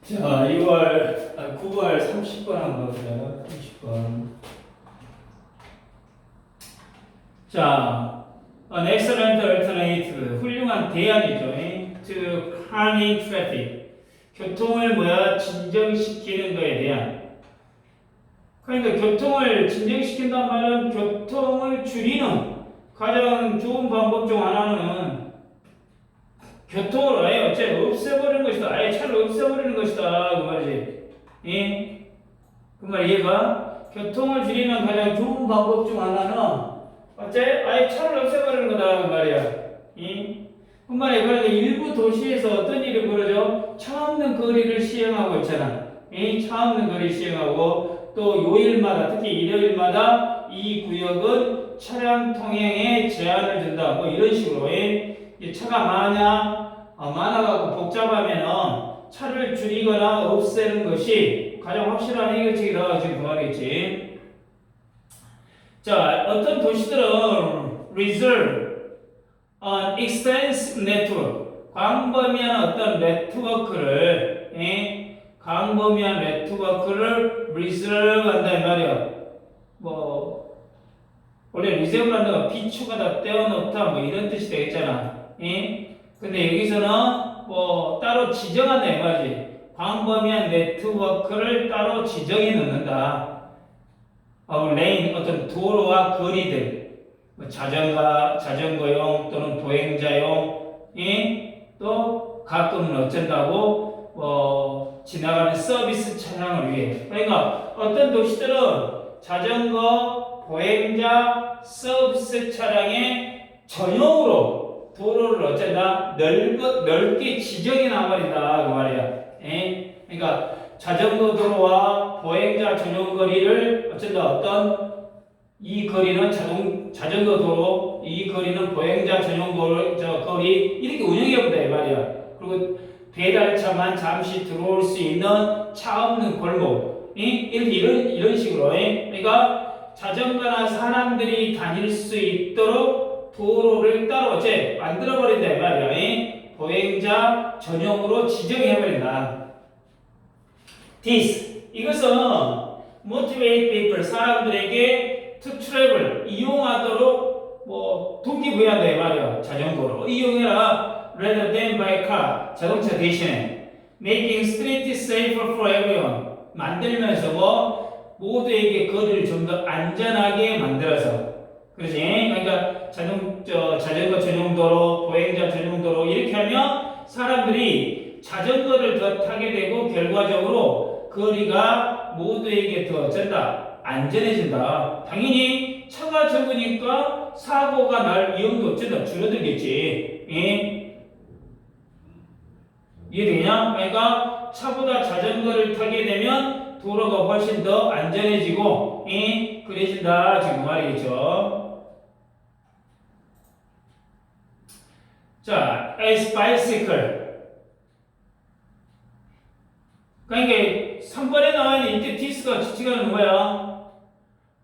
자, 9월 30번 한번 보자. 30번. 자, an excellent alternative. 훌륭한 대안이죠. To calming traffic. 교통을 진정시키는 거에 대한. 그러니까 교통을 진정시킨다는 말은 교통을 줄이는 가장 좋은 방법 중 하나는 교통을 아예 없애버리는 것이다. 아예 차를 없애버리는 것이다. 그 말이지. 예? 그 말 이해가? 교통을 줄이는 가장 좋은 방법 중 하나는 아예 차를 없애버리는 거다. 그 말이야. 예? 그 말이야. 그러니까 일부 도시에서 어떤 일이 벌어져? 차 없는 거리를 시행하고 있잖아. 예? 차 없는 거리 시행하고 또 요일마다 특히 일요일마다 이 구역은 차량 통행에 제한을 둔다. 뭐 이런 식으로. 예? 차가 많아가고 복잡하면은 차를 줄이거나 없애는 것이 가장 확실한 해결책이다. 지금 그 말이겠지. 자, 어떤 도시들은 reserve an extensive network, 광범위한 어떤 네트워크를, 광범위한 네트워크를 reserve 한다 이 말이야. 원래 reserve 한다는 건 비추가다 떼어놓다 뭐 이런 뜻이 되겠잖아. 근데 여기서는 따로 지정한다 이 말이지. 광범위한 네트워크를 따로 지정해 놓는다. 레인 어떤 도로와 거리들, 자전거용 또는 보행자용, 또 가끔은 어쩐다고 지나가는 서비스 차량을 위해. 그러니까 어떤 도시들은 자전거, 보행자, 서비스 차량의 전용으로 도로를 어쩐다? 넓게 지정해 놔버린다. 그 말이야. 그러니까 자전거 도로와 보행자 전용 거리를 어쩐다? 이 거리는 자전거 도로, 이 거리는 보행자 전용 거리, 이렇게 운영해 본다. 이 말이야. 그리고 배달차만 잠시 들어올 수 있는 차 없는 골목. 이런 식으로. 그러니까 자전거나 사람들이 다닐 수 있도록 도로를 따로 만들어버린다 이 말이야. 보행자 전용으로 지정해버린다. This 이것은 motivate people 사람들에게 to travel 이용하도록 동기부여한다 이 말이야. 자전거로 이용해라 rather than by car 자동차 대신에 making street safer for everyone 만들면서 모두에게 거리를 좀 더 안전하게 만들어서 그렇지? 그러니까 자전거 전용도로, 보행자 전용도로 이렇게 하면 사람들이 자전거를 더 타게 되고 결과적으로 거리가 모두에게 더 안전해진다. 당연히 차가 적으니까 사고가 날 위험도 줄어들겠지. 이해되냐? 그러니까 차보다 자전거를 타게 되면 도로가 훨씬 더 안전해지고 그래진다. 지금 말이겠죠. 자, as bicycle. 그러니까 3번에 나와 있는 이때 디스가 지칭하는 거야.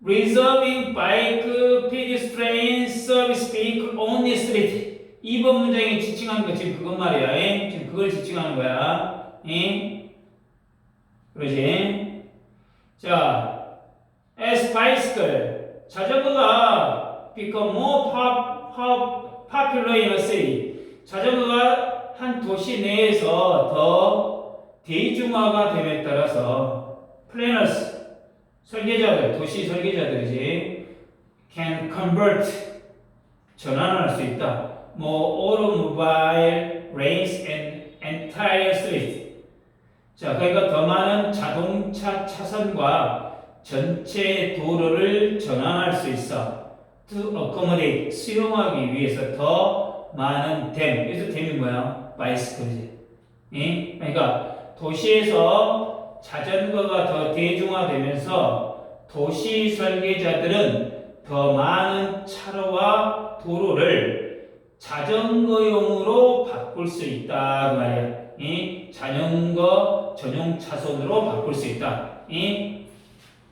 Reserving bike pedestrian service vehicle only street. 2번 문장에 지칭하는 거 지금 그것 말이야. 지금 그걸 지칭하는 거야. 그러지? 자, as bicycle. 자전거가 become more popular in a city. 자전거가 한 도시 내에서 더 대중화가 됨에 따라서 planners, 설계자들, 도시 설계자들이지 can convert, 전환할 수 있다. automobile lanes and entire street. 자, 그러니까 더 많은 자동차 차선과 전체 도로를 전환할 수 있어. To accommodate, 수용하기 위해서 더 많은 댐. 여기서 댐이 뭐야? 바이스클이지. 그러니까 도시에서 자전거가 더 대중화되면서 도시 설계자들은 더 많은 차로와 도로를 자전거용으로 바꿀 수 있다. 그 말이야. 자전거 전용 차선으로 바꿀 수 있다.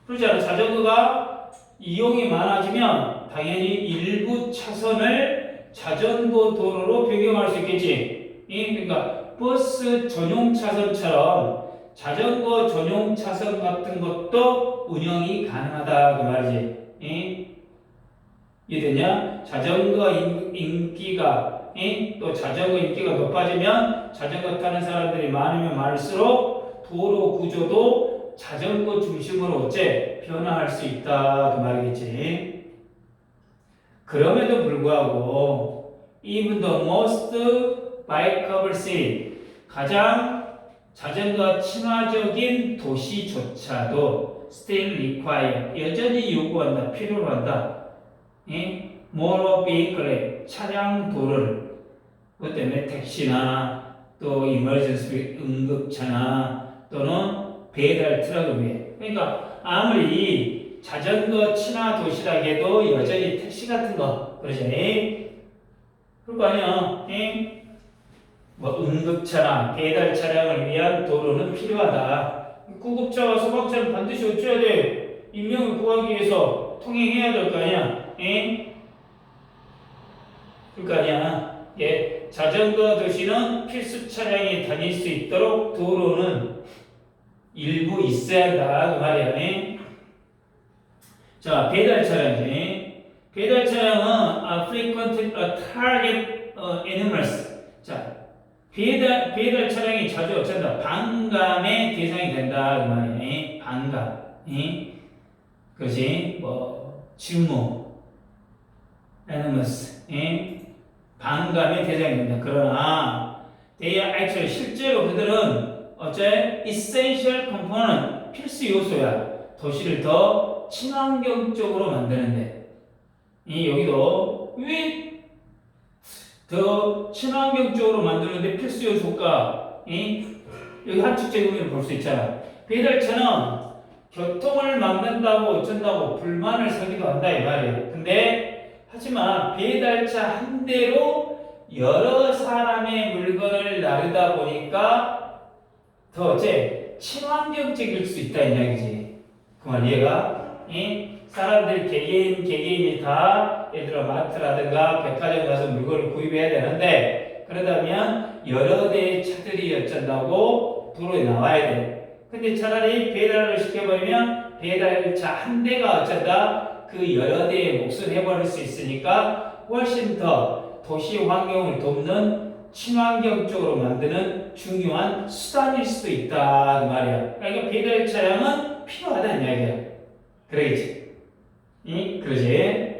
그렇지 않아? 자전거가 이용이 많아지면 당연히 일부 차선을 자전거 도로로 변경할 수 있겠지. 그러니까 버스 전용 차선처럼 자전거 전용 차선 같은 것도 운영이 가능하다 그 말이지. 이해되냐? 자전거 인기가 또 자전거 인기가 높아지면 자전거 타는 사람들이 많으면 많을수록 도로 구조도 자전거 중심으로 어째 변화할 수 있다 그 말이겠지. 그럼에도 불구하고 even the most bikeable city 가장 자전거 친화적인 도시조차도 still require 여전히 요구한다 필요로 한다. more vehicle 차량 도로를 그 때문에 택시나 또 emergency 응급차나 또는 배달 트럭을 위해 그러니까 아무리 자전거 친화 도시라 해도 여전히 택시 같은 거 그러지 그럴 거 아니야 뭐 응급차나 배달 차량을 위한 도로는 필요하다 구급차와 소방차는 반드시 어쩌야 돼 인명을 구하기 위해서 통행해야 될 거 아니야 그럴 거 아니야 자전거 도시는 필수 차량이 다닐 수 있도록 도로는 일부 있어야 한다 그 말이야 자 배달 차량이지 배달 차량은 frequent target animals 자 배달 차량이 자주 어쩐다 반감의 대상이 된다 그 말이야 반감 그렇지 뭐 직무 animals 반감의 대상이 된다 그러나 they are actually 실제로 그들은 어째 essential component 필수 요소야 도시를 더 친환경적으로 만드는데 여기도 왜 더 친환경적으로 만드는데 필수 요소가 여기 한축 제공을 볼 수 있잖아 배달차는 교통을 막는다고 어쩐다고 불만을 사기도 한다 이 말이에요 근데 하지만 배달차 한 대로 여러 사람의 물건을 나르다 보니까 더 어째 친환경적일 수 있다 이 이야기지 그 말 이해가? 사람들 개개인이 다 예를 들어 마트라든가 백화점 가서 물건을 구입해야 되는데 그러다면 여러 대의 차들이 어쩐다고 도로에 나와야 돼 근데 차라리 배달을 시켜버리면 배달차 한 대가 어쩐다 그 여러 대의 몫을 해버릴 수 있으니까 훨씬 더 도시 환경을 돕는 친환경적으로 만드는 중요한 수단일 수도 있다 그 말이야 그러니까 배달 차량은 필요하다는 이야기야 그러겠지 그러지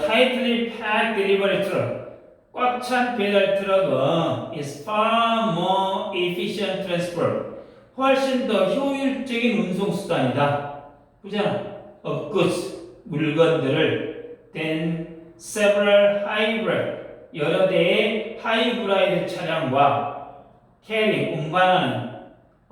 tightly packed delivery truck 꽉 찬 배달 트럭은 is far more efficient transport 훨씬 더 효율적인 운송 수단이다 그잖아 of goods 물건들을 than several hybrid 여러 대의 하이브라이드 차량과 carrying 운반하는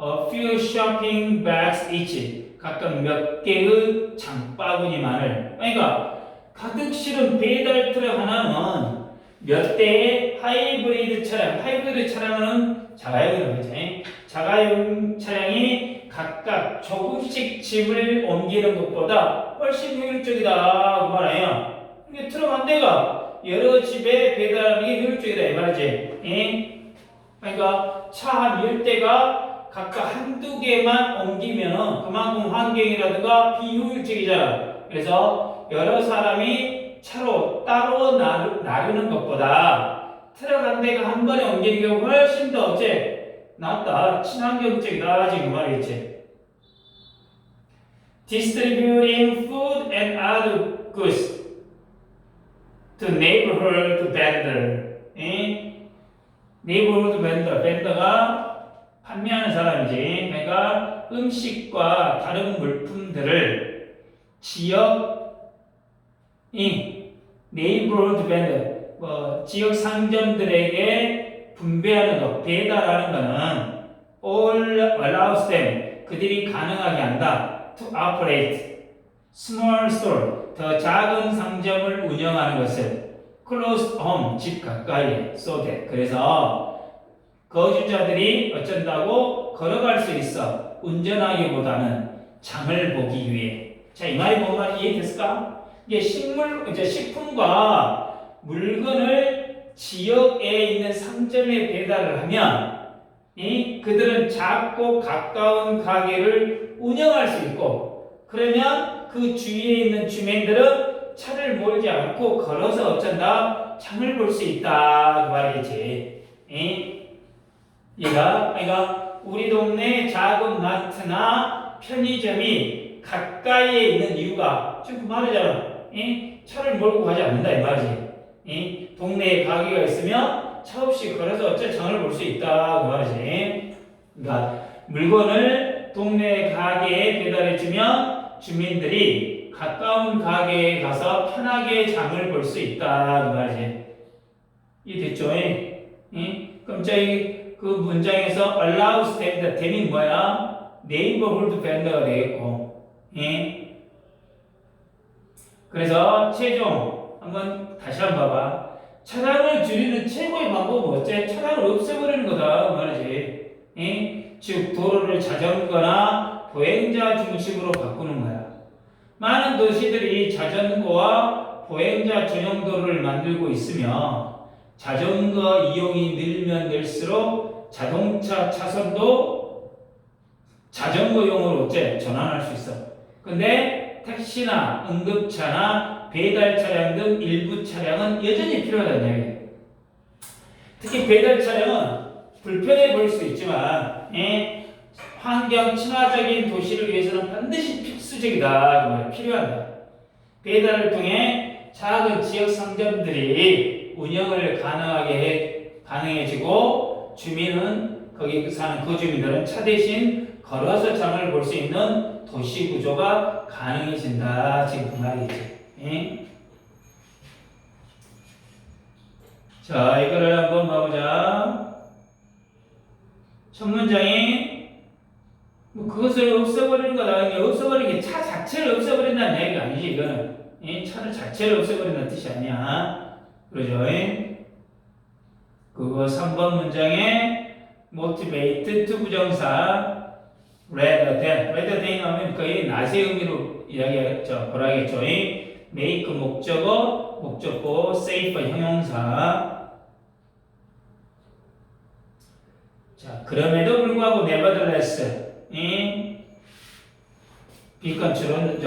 a few shopping bags each 각각 몇 개의 장바구니만을 그러니까 가득 실은 배달 트럭 하나는 몇 대의 하이브리드 차량은 자가용이라고 하지 자가용 차량이 각각 조금씩 짐을 옮기는 것보다 훨씬 효율적이다 그 말이에요 이게 트럭 한 대가 여러 집에 배달하는 게 효율적이다 이 말이지 그러니까 차 한 10대가 각각 한두 개만 옮기면 그만큼 환경이라든가 비효율적이잖아. 그래서 여러 사람이 차로 따로 나르는 것보다 트럭 한 대가 한 번에 옮기는 게 훨씬 더 어째 낫다. 친환경적이다. 지금 말이겠지. Distributing food and other goods to neighborhood vendor. neighborhood vendor. vendor가 판매하는 사람이지. 그러니까 음식과 다른 물품들을 neighborhood vendor, 지역 상점들에게 분배하는 것, 배달하는 것은 all allows them, 그들이 가능하게 한다. to operate small store, 더 작은 상점을 운영하는 것을 close home, 집 가까이에 so that, 그래서 거주자들이 어쩐다고 걸어갈 수 있어. 운전하기보다는 장을 보기 위해. 자, 이 말이 뭔 말인지 이해됐을까? 이게 식품과 물건을 지역에 있는 상점에 배달을 하면 그들은 작고 가까운 가게를 운영할 수 있고 그러면 그 주위에 있는 주민들은 차를 몰지 않고 걸어서 어쩐다 장을 볼 수 있다 그 말이겠지. 그러니까 우리 동네 작은 마트나 편의점이 가까이에 있는 이유가 지금 그 말이잖아. 차를 몰고 가지 않는다 이 말이지. 동네에 가게가 있으면 차 없이 걸어서 어째 장을 볼 수 있다 그 말이지. 그러니까 물건을 동네 가게에 배달해주면 주민들이 가까운 가게에 가서 편하게 장을 볼 수 있다 그 말이지. 이해됐죠? 그럼 저희 그 문장에서 allows 된다. 댐이 뭐야? neighborhood vendor가 되겠고. 그래서 최종 한번 다시 한번 봐봐. 차량을 줄이는 최고의 방법은 어째? 차량을 없애버리는 거다 말이지. 즉 도로를 자전거나 보행자 중심으로 바꾸는 거야. 많은 도시들이 자전거와 보행자 전용 도로를 만들고 있으며 자전거 이용이 늘면 늘수록 자동차 차선도 자전거용으로 어째 전환할 수 있어. 근데 택시나 응급차나 배달 차량 등 일부 차량은 여전히 필요하다는 이야기예요. 특히 배달 차량은 불편해 보일 수 있지만 환경 친화적인 도시를 위해서는 반드시 필수적이다. 필요하다. 배달을 통해 작은 지역 상점들이 운영을 가능해지고 주민은 거기 사는 그 주민들은 차 대신 걸어서 장을 볼 수 있는 도시 구조가 가능해진다. 지금 그 말이지. 자, 이거를 한번 봐보자. 첫 문장이 그것을 없애버리는 거다. 없애버리는 게 차 자체를 없애버린다는 얘기가 아니지. 이거는 차를 자체를 없애버린다는 뜻이 아니야. 그러죠? 그거 3번 문장에 motivate to 부정사 rather than 하면 거의 낫의 의미로 이야기하겠죠. 뭐라겠죠? make 목적어, 목적보, safe 형용사. 자, 그럼에도 불구하고 nevertheless 빈칸처럼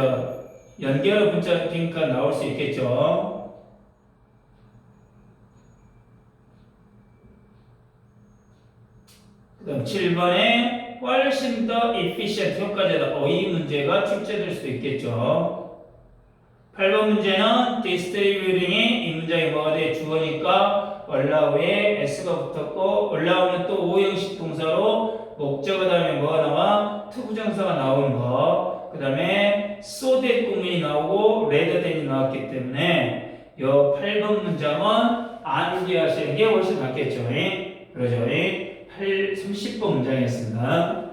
연결 문자 빈칸 나올 수 있겠죠. 그다음 7번에 훨씬 더 efficient 효과적이다. 어휘 문제가 출제될 수도 있겠죠. 8번 문제는 distributing이 이 문장이 뭐가 돼? 주어니까 allow에 s가 붙었고 allow는 또 오형식 동사로 목적어 다음에 뭐가 나와? 투부정사가 나오는 거. 그 다음에 so that 국민이 나오고 rather than이 나왔기 때문에 이 8번 문장은 안 기하시는 게 훨씬 낫겠죠. 그러죠. 30번 문장이었습니다.